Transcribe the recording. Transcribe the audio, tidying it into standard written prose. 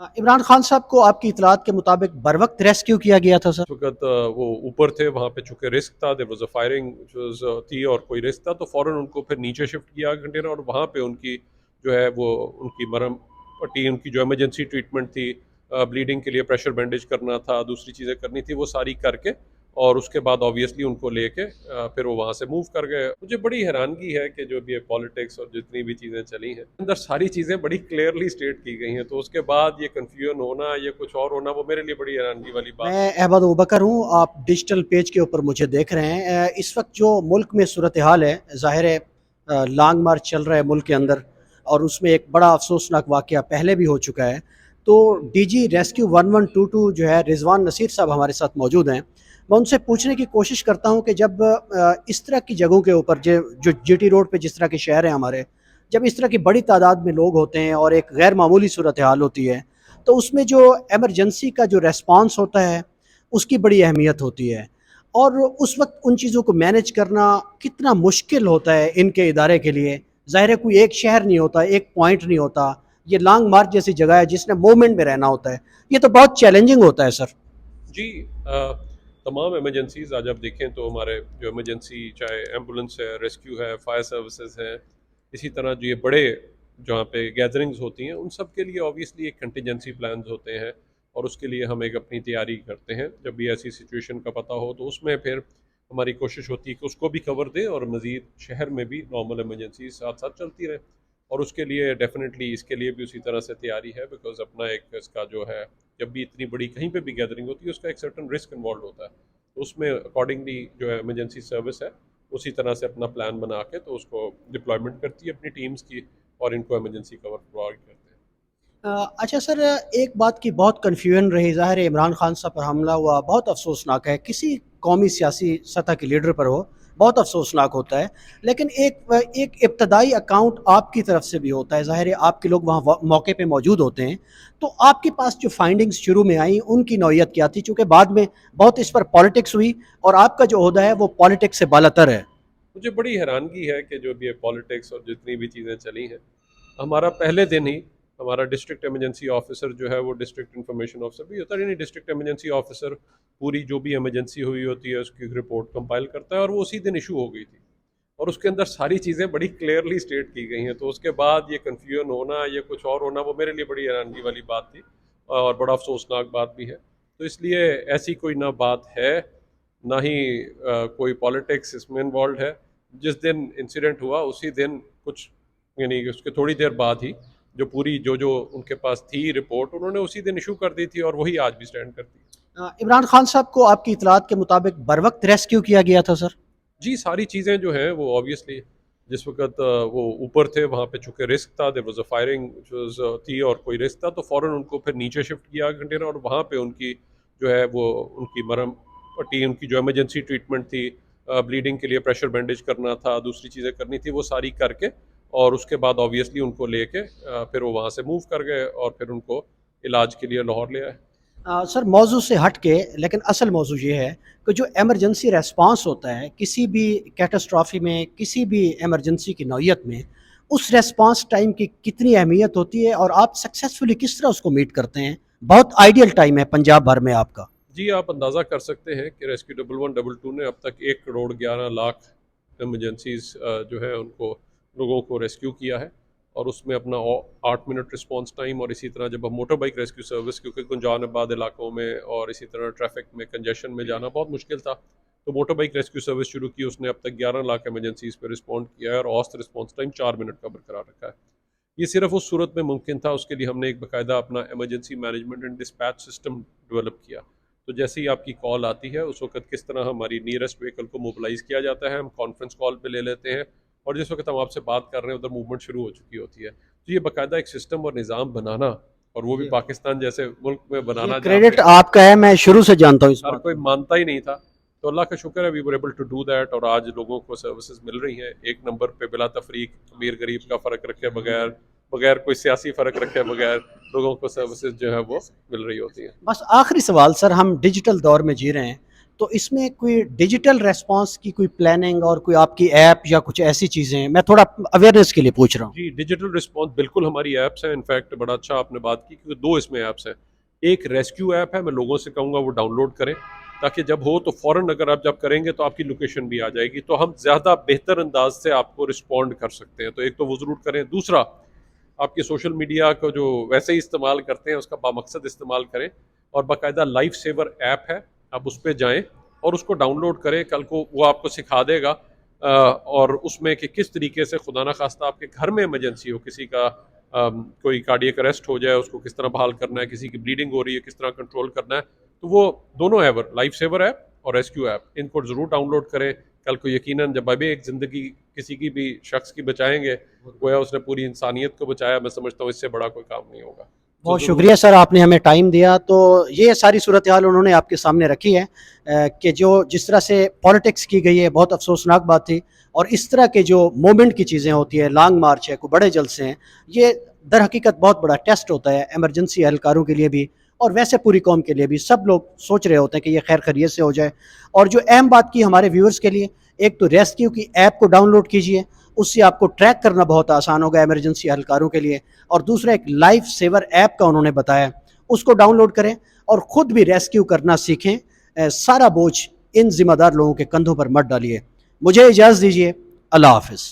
इमरान खान साहब को आपकी इतलात के मुताबिक बर वक्त रेस्क्यू किया गया था सर। उस वक़्त वो ऊपर थे, वहाँ पे चूँकि रिस्क था, देयर वाज़ अ फायरिंग थी और कोई रिस्क था, तो फ़ौरन उनको फिर नीचे शिफ्ट किया कंटेनर और वहाँ पे उनकी जो है वो उनकी मरहम पट्टी, उनकी जो इमरजेंसी ट्रीटमेंट थी, ब्लीडिंग के लिए प्रेशर बैंडेज करना था, दूसरी चीज़ें करनी थी, वो सारी करके और उसके बाद ऑब्वियसली उनको लेके फिर वो वहाँ से मूव कर गए। मुझे बड़ी हैरानगी है कि जो भी ये पॉलिटिक्स और जितनी भी चीज़ें चली हैं, अंदर सारी चीज़ें बड़ी क्लियरली स्टेट की गई हैं, तो उसके बाद ये कन्फ्यूजन होना, ये कुछ और होना, वो मेरे लिए बड़ी हैरानगी वाली बात। मैं अहमद अबूबकर हूँ, आप डिजिटल पेज के ऊपर मुझे देख रहे हैं। इस वक्त जो मुल्क में सूरत हाल है, ज़ाहिर है लॉन्ग मार्च चल रहा है मुल्क के अंदर, और उसमें एक बड़ा अफसोसनाक वाक़या पहले भी हो चुका है। तो डीजी रेस्क्यू 1122 जो है रिजवान नसीर साहब हमारे साथ मौजूद हैं। मैं उनसे पूछने की कोशिश करता हूँ कि जब इस तरह की जगहों के ऊपर जो जीटी रोड पे जिस तरह के शहर हैं हमारे, जब इस तरह की बड़ी तादाद में लोग होते हैं और एक गैर मामूली सूरत हाल होती है, तो उसमें जो एमरजेंसी का जो रेस्पॉन्स होता है उसकी बड़ी अहमियत होती है। और उस वक्त उन चीज़ों को मैनेज करना कितना मुश्किल होता है इनके इदारे के लिए। ज़ाहिर है कोई एक शहर नहीं होता, एक पॉइंट नहीं होता, ये लॉन्ग मार्च जैसी जगह है जिसने मूवमेंट में रहना होता है। ये तो बहुत चैलेंजिंग होता है सर। जी, तमाम इमरजेंसीज आज आप देखें तो हमारे जो इमरजेंसी चाहे एम्बुलेंस है, रेस्क्यू है, फायर सर्विसेज हैं, इसी तरह जो ये बड़े जहाँ पे गैदरिंग्स होती हैं, उन सब के लिए ऑब्वियसली एक कंटिजेंसी प्लान्स होते हैं और उसके लिए हम एक अपनी तैयारी करते हैं। जब भी ऐसी सिचुएशन का पता हो तो उसमें फिर हमारी कोशिश होती है कि उसको भी कवर दें और मज़ीद शहर में भी नॉर्मल इमरजेंसी साथ साथ चलती रहे। और उसके लिए डेफिनेटली इसके लिए भी उसी तरह से तैयारी है, बिकॉज अपना एक इसका जो है, जब भी इतनी बड़ी कहीं पे भी गैदरिंग होती है उसका एक सर्टन रिस्क इन्वॉल्व होता है, तो उसमें अकॉर्डिंगली जो है इमरजेंसी सर्विस है उसी तरह से अपना प्लान बना के तो उसको डिप्लॉयमेंट करती है अपनी टीम्स की और इनको इमरजेंसी कवर प्रोवाइड करते हैं। अच्छा सर, एक बात की बहुत कन्फ्यूजन रही। ज़ाहिर है इमरान खान साहब पर हमला हुआ बहुत अफसोसनाक है, किसी कौमी सियासी सतह के लीडर पर हो बहुत अफसोसनाक होता है। लेकिन एक इब्तदाई अकाउंट आपकी तरफ से भी होता है। ज़ाहिर है आपके लोग वहाँ मौके पे मौजूद होते हैं, तो आपके पास जो फाइंडिंग्स शुरू में आई उनकी नौयत क्या थी, चूँकि बाद में बहुत इस पर पॉलिटिक्स हुई और आपका जो ओहदा है वो पॉलिटिक्स से बालातर है। मुझे बड़ी हैरानगी है कि जो भी ये पॉलिटिक्स और जितनी भी चीज़ें चली हैं, हमारा पहले दिन ही हमारा डिस्ट्रिक्ट इमरजेंसी ऑफिसर जो है वो डिस्ट्रिक्ट इन्फॉर्मेशन ऑफिसर भी होता है, यानी डिस्ट्रिक्ट इमरजेंसी ऑफिसर पूरी जो भी इमरजेंसी हुई होती है उसकी एक रिपोर्ट कंपाइल करता है और वो उसी दिन इशू हो गई थी और उसके अंदर सारी चीज़ें बड़ी क्लियरली स्टेट की गई हैं, तो उसके बाद ये कन्फ्यूजन होना, ये कुछ और होना, वो मेरे लिए बड़ी हैरानगी वाली बात थी और बड़ा अफसोसनाक बात भी है। तो इसलिए ऐसी कोई ना बात है, ना ही कोई पॉलिटिक्स इसमें इन्वॉल्व है। जिस दिन इंसिडेंट हुआ उसी दिन कुछ, यानी उसके थोड़ी देर बाद ही जो पूरी जो जो उनके पास थी रिपोर्ट उन्होंने उसी दिन इशू कर दी थी और वही आज भी स्टैंड करती है। इमरान खान साहब को आपकी इतलात के मुताबिक बर वक्त रेस्क्यू किया गया था सर। जी, सारी चीज़ें जो हैं वो ऑब्वियसली जिस वक़्त वो ऊपर थे वहाँ पे चूँकि रिस्क था, देयर वाज़ अ फायरिंग थी और कोई रिस्क था, तो फ़ौरन उनको फिर नीचे शिफ्ट किया कंटेनर और वहाँ पे उनकी जो है वो उनकी मरहम पट्टी, उनकी जो इमरजेंसी ट्रीटमेंट थी, ब्लीडिंग के लिए प्रेशर बैंडेज करना था, दूसरी चीज़ें करनी थी, वो सारी करके और उसके बाद ऑब्वियसली उनको लेके फिर वो वहाँ से मूव कर गए और फिर उनको इलाज के लिए लाहौर ले आए। सर मौजू से हट के, लेकिन असल मौजू ये है कि जो एमरजेंसी रेस्पॉन्स होता है किसी भी कैटास्ट्रॉफी में, किसी भी एमरजेंसी की नौयत में, उस रेस्पॉन्स टाइम की कितनी अहमियत होती है और आप सक्सेसफुली किस तरह उसको मीट करते हैं। बहुत आइडियल टाइम है पंजाब भर में आपका। जी, आप अंदाज़ा कर सकते हैं कि रेस्क्यू 1122 ने अब तक 1 करोड़ 11 लाख इमरजेंसीज जो है उनको लोगों को रेस्क्यू किया है और उसमें अपना 8 मिनट रिस्पांस टाइम और इसी तरह जब हम मोटर बाइक रेस्क्यू सर्विस, क्योंकि गुंजान आबाद इलाकों में और इसी तरह ट्रैफिक में कंजेशन में जाना बहुत मुश्किल था, तो मोटर बाइक रेस्क्यू सर्विस शुरू की, उसने अब तक 11 लाख इमरजेंसीज पर रिस्पॉन्ड किया है और औसत रिस्पॉन्स टाइम 4 मिनट का बरकरार रखा है। ये सिर्फ उस सूरत में मुमकिन था, उसके लिए हमने एक बाकायदा अपना emergency management and dispatch system develop किया। तो जैसे ही आपकी कॉल आती है उस वक्त किस तरह हमारी नियरेस्ट व्हीकल को मोबिलाइज़ किया जाता है, हम कॉन्फ्रेंस कॉल पे ले लेते हैं और जिस वक्त हम आपसे बात कर रहे हैं उधर मूवमेंट शुरू हो चुकी होती है। तो ये बाकायदा एक सिस्टम और निज़ाम बनाना और वो भी ये पाकिस्तान जैसे मुल्क में ये बनाना जहाँ क्रेडिट पे आपका है, मैं शुरू से जानता हूँ इस हर बात कोई को। मानता ही नहीं था, तो अल्लाह का शुक्र है we were able to do that और आज लोगों को सर्विसेज मिल रही हैं एक नंबर पे बिला तफरीक, अमीर गरीब का फ़र्क रखे बगैर, बगैर कोई सियासी फ़र्क रखे बगैर लोगों को सर्विसेज जो है वो मिल रही होती हैं। बस आखिरी सवाल सर, हम डिजिटल दौर में जी रहे हैं, تو اس میں کوئی ڈیجیٹل ریسپانس کی کوئی پلاننگ اور کوئی آپ کی ایپ یا کچھ ایسی چیزیں، میں تھوڑا اویئرنیس کے لیے پوچھ رہا ہوں. جی ڈیجیٹل رسپانس بالکل ہماری ایپس ہیں. انفیکٹ بڑا اچھا آپ نے بات کی کیونکہ دو اس میں ایپس ہیں. ایک ریسکیو ایپ ہے، میں لوگوں سے کہوں گا وہ ڈاؤن لوڈ کریں تاکہ جب ہو تو فوراً اگر آپ جب کریں گے تو آپ کی لوکیشن بھی آ جائے گی تو ہم زیادہ بہتر انداز سے آپ کو رسپونڈ کر سکتے ہیں. تو ایک تو وہ ضرور کریں. دوسرا آپ کے سوشل میڈیا کو جو ویسے ہی استعمال کرتے ہیں اس کا بامقصد استعمال کریں اور باقاعدہ لائف سیور ایپ ہے، آپ اس پہ جائیں اور اس کو ڈاؤن لوڈ کریں. کل کو وہ آپ کو سکھا دے گا اور اس میں کہ کس طریقے سے خدا نخواستہ آپ کے گھر میں ایمرجنسی ہو، کسی کا کوئی کارڈیک اریسٹ ہو جائے، اس کو کس طرح بحال کرنا ہے، کسی کی بلیڈنگ ہو رہی ہے کس طرح کنٹرول کرنا ہے. تو وہ دونوں ایور لائف سیور ایپ اور ریسکیو ایپ ان کو ضرور ڈاؤن لوڈ کریں. کل کو یقیناً جب ابھی ایک زندگی کسی کی بھی شخص کی بچائیں گے گویا اس نے پوری انسانیت کو بچایا. میں سمجھتا ہوں اس سے بڑا کوئی کام نہیں ہوگا. بہت شکریہ سر، آپ نے ہمیں ٹائم دیا. تو یہ ساری صورتحال انہوں نے آپ کے سامنے رکھی ہے کہ جس طرح سے پالیٹکس کی گئی ہے، بہت افسوسناک بات تھی. اور اس طرح کے جو مومنٹ کی چیزیں ہوتی ہیں، لانگ مارچ ہے، کوئی بڑے جلسے ہیں، یہ در حقیقت بہت بڑا ٹیسٹ ہوتا ہے ایمرجنسی اہلکاروں کے لیے بھی اور ویسے پوری قوم کے لیے بھی. سب لوگ سوچ رہے ہوتے ہیں کہ یہ خیر خیریت سے ہو جائے. اور جو اہم بات کی ہمارے ویورز کے لیے، ایک تو ریسکیو کی ایپ کو ڈاؤن لوڈ کیجئے، اس سے آپ کو ٹریک کرنا بہت آسان ہوگا ایمرجنسی اہلکاروں کے لیے. اور دوسرا ایک لائف سیور ایپ کا انہوں نے بتایا، اس کو ڈاؤن لوڈ کریں اور خود بھی ریسکیو کرنا سیکھیں. سارا بوجھ ان ذمہ دار لوگوں کے کندھوں پر مت ڈالیے. مجھے اجازت دیجیے. اللہ حافظ.